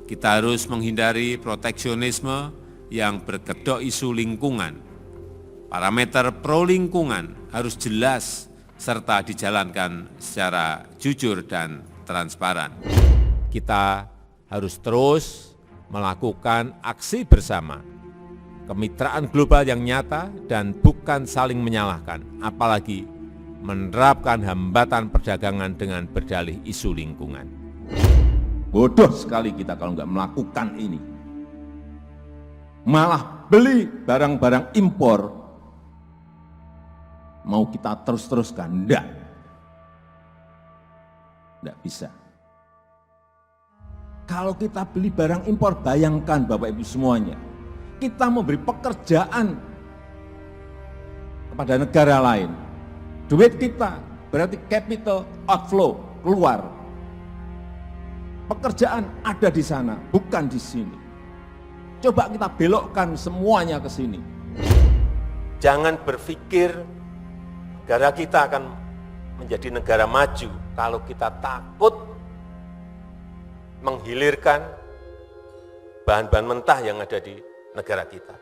Kita harus menghindari proteksionisme yang berkedok isu lingkungan. Parameter pro lingkungan harus jelas serta dijalankan secara jujur dan transparan. Kita harus terus melakukan aksi bersama, kemitraan global yang nyata dan bukan saling menyalahkan, apalagi menerapkan hambatan perdagangan dengan berdalih isu lingkungan. Bodoh sekali kita kalau nggak melakukan ini. Malah beli barang-barang impor, mau kita terus-teruskan? Enggak bisa. Kalau kita beli barang impor, bayangkan Bapak Ibu semuanya, kita memberi pekerjaan kepada negara lain. Duit kita berarti capital outflow, keluar. Pekerjaan ada di sana, bukan di sini. Coba kita belokkan semuanya ke sini. Jangan berpikir negara kita akan menjadi negara maju kalau kita takut menghilirkan bahan-bahan mentah yang ada di negara kita.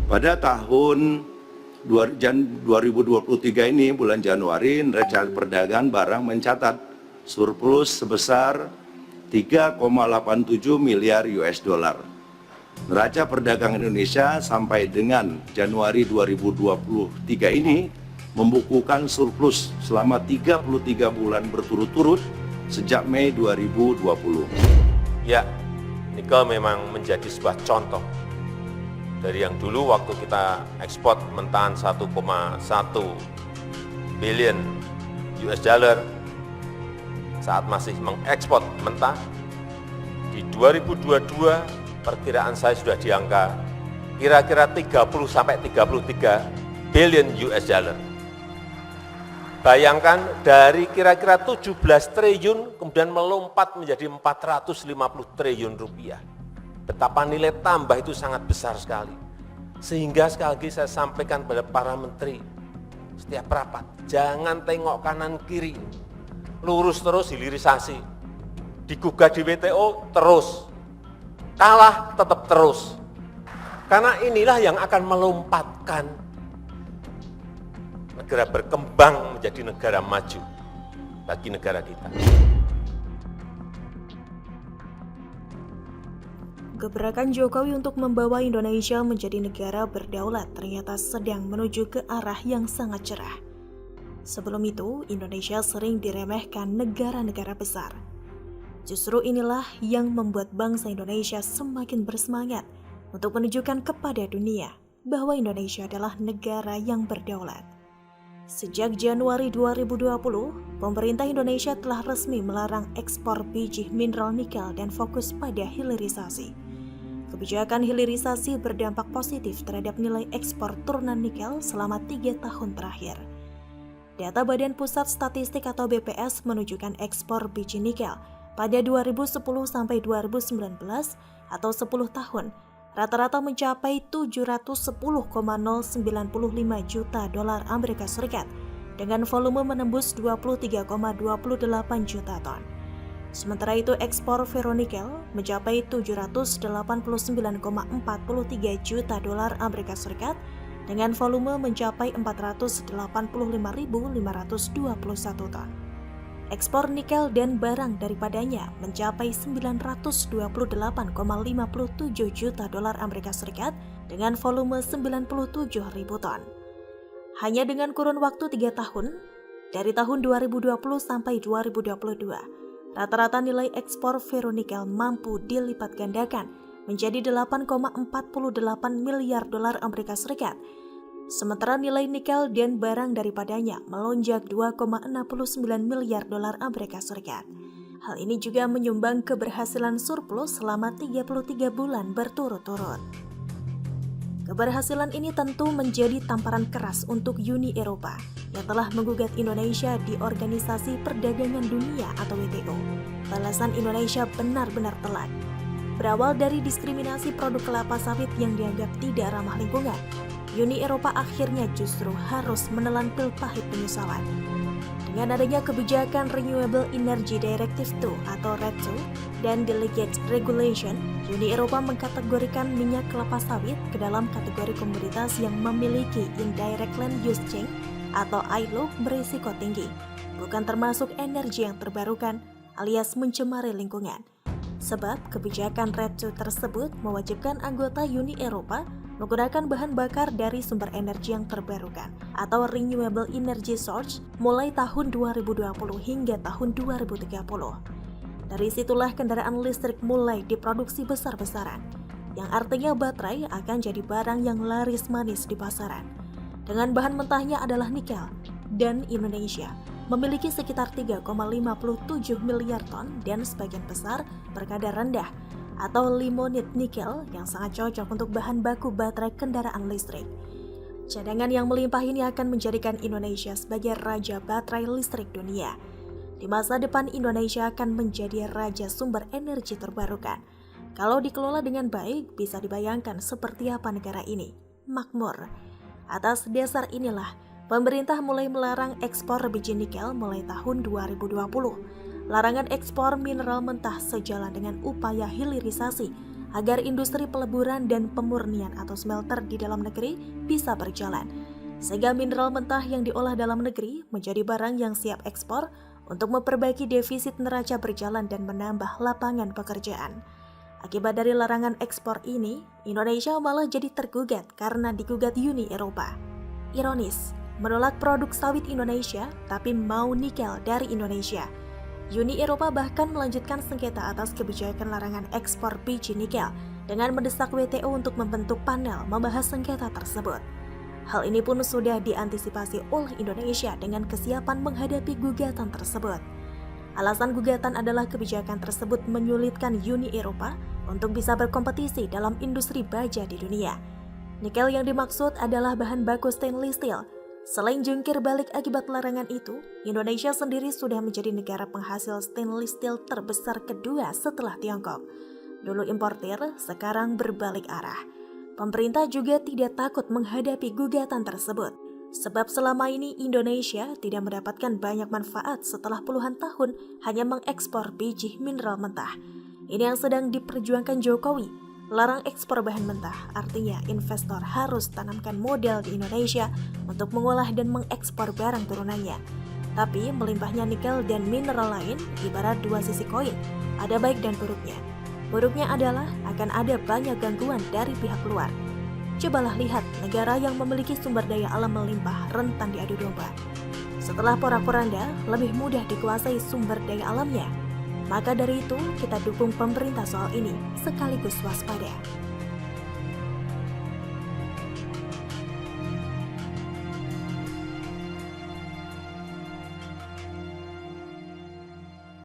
Pada tahun 2023 ini, bulan Januari, neraca perdagangan barang mencatat surplus sebesar 3,87 miliar US dollar. Neraca perdagangan Indonesia sampai dengan Januari 2023 ini membukukan surplus selama 33 bulan berturut-turut sejak Mei 2020. Ya, nikel memang menjadi sebuah contoh. Dari yang dulu waktu kita ekspor mentahan 1,1 billion US dollar, saat masih mengekspor mentah, di 2022 perkiraan saya sudah di angka kira-kira 30 sampai 33 billion US dollar. Bayangkan dari kira-kira 17 triliun kemudian melompat menjadi 450 triliun rupiah. Betapa nilai tambah itu sangat besar sekali. Sehingga sekali lagi saya sampaikan pada para menteri, setiap rapat, jangan tengok kanan kiri, lurus terus hilirisasi. Digugat di WTO terus, kalah tetap terus. Karena inilah yang akan melompatkan negara berkembang menjadi negara maju bagi negara kita. Gebrakan Jokowi untuk membawa Indonesia menjadi negara berdaulat ternyata sedang menuju ke arah yang sangat cerah. Sebelum itu, Indonesia sering diremehkan negara-negara besar. Justru inilah yang membuat bangsa Indonesia semakin bersemangat untuk menunjukkan kepada dunia bahwa Indonesia adalah negara yang berdaulat. Sejak Januari 2020, pemerintah Indonesia telah resmi melarang ekspor biji mineral nikel dan fokus pada hilirisasi. Kebijakan hilirisasi berdampak positif terhadap nilai ekspor turunan nikel selama 3 tahun terakhir. Data Badan Pusat Statistik atau BPS menunjukkan ekspor biji nikel pada 2010 sampai 2019 atau 10 tahun rata-rata mencapai 710,095 juta dolar Amerika Serikat dengan volume menembus 23,28 juta ton. Sementara itu ekspor ferronikel mencapai 789,43 juta dolar Amerika Serikat dengan volume mencapai 485.521 ton. Ekspor nikel dan barang daripadanya mencapai 928,57 juta dolar Amerika Serikat dengan volume 97.000 ton. Hanya dengan kurun waktu 3 tahun, dari tahun 2020 sampai 2022, rata-rata nilai ekspor ferronikel mampu dilipat gandakan menjadi 8,48 miliar dolar Amerika Serikat. Sementara nilai nikel dan barang daripadanya melonjak 2,69 miliar dolar Amerika Serikat. Hal ini juga menyumbang keberhasilan surplus selama 33 bulan berturut-turut. Keberhasilan ini tentu menjadi tamparan keras untuk Uni Eropa yang telah menggugat Indonesia di Organisasi Perdagangan Dunia atau WTO. Balasan Indonesia benar-benar telat. Berawal dari diskriminasi produk kelapa sawit yang dianggap tidak ramah lingkungan, Uni Eropa akhirnya justru harus menelan pil pahit penyesalan. Dengan adanya kebijakan Renewable Energy Directive II atau RED II dan Delegate Regulation, Uni Eropa mengkategorikan minyak kelapa sawit ke dalam kategori komoditas yang memiliki Indirect Land Use Change atau ILUC berisiko tinggi, bukan termasuk energi yang terbarukan alias mencemari lingkungan. Sebab kebijakan RED II tersebut mewajibkan anggota Uni Eropa menggunakan bahan bakar dari sumber energi yang terbarukan atau renewable energy source mulai tahun 2020 hingga tahun 2030. Dari situlah kendaraan listrik mulai diproduksi besar-besaran, yang artinya baterai akan jadi barang yang laris manis di pasaran. Dengan bahan mentahnya adalah nikel, dan Indonesia memiliki sekitar 3,57 miliar ton dan sebagian besar berkadar rendah atau limonit nikel yang sangat cocok untuk bahan baku baterai kendaraan listrik. Cadangan yang melimpah ini akan menjadikan Indonesia sebagai raja baterai listrik dunia. Di masa depan Indonesia akan menjadi raja sumber energi terbarukan. Kalau dikelola dengan baik, bisa dibayangkan seperti apa negara ini, makmur. Atas dasar inilah, pemerintah mulai melarang ekspor biji nikel mulai tahun 2020. Larangan ekspor mineral mentah sejalan dengan upaya hilirisasi agar industri peleburan dan pemurnian atau smelter di dalam negeri bisa berjalan, sehingga mineral mentah yang diolah dalam negeri menjadi barang yang siap ekspor untuk memperbaiki defisit neraca berjalan dan menambah lapangan pekerjaan. Akibat dari larangan ekspor ini, Indonesia malah jadi tergugat karena digugat Uni Eropa. Ironis, menolak produk sawit Indonesia tapi mau nikel dari Indonesia. Uni Eropa bahkan melanjutkan sengketa atas kebijakan larangan ekspor biji nikel dengan mendesak WTO untuk membentuk panel membahas sengketa tersebut. Hal ini pun sudah diantisipasi oleh Indonesia dengan kesiapan menghadapi gugatan tersebut. Alasan gugatan adalah kebijakan tersebut menyulitkan Uni Eropa untuk bisa berkompetisi dalam industri baja di dunia. Nikel yang dimaksud adalah bahan baku stainless steel. Selain jungkir balik akibat larangan itu, Indonesia sendiri sudah menjadi negara penghasil stainless steel terbesar kedua setelah Tiongkok. Dulu importir, sekarang berbalik arah. Pemerintah juga tidak takut menghadapi gugatan tersebut, sebab selama ini Indonesia tidak mendapatkan banyak manfaat setelah puluhan tahun hanya mengekspor biji mineral mentah. Ini yang sedang diperjuangkan Jokowi. Larang ekspor bahan mentah, artinya investor harus tanamkan modal di Indonesia untuk mengolah dan mengekspor barang turunannya. Tapi melimpahnya nikel dan mineral lain ibarat dua sisi koin, ada baik dan buruknya. Buruknya adalah akan ada banyak gangguan dari pihak luar. Cobalah lihat negara yang memiliki sumber daya alam melimpah rentan diadu domba. Setelah porak-poranda, lebih mudah dikuasai sumber daya alamnya. Maka dari itu, kita dukung pemerintah soal ini sekaligus waspada.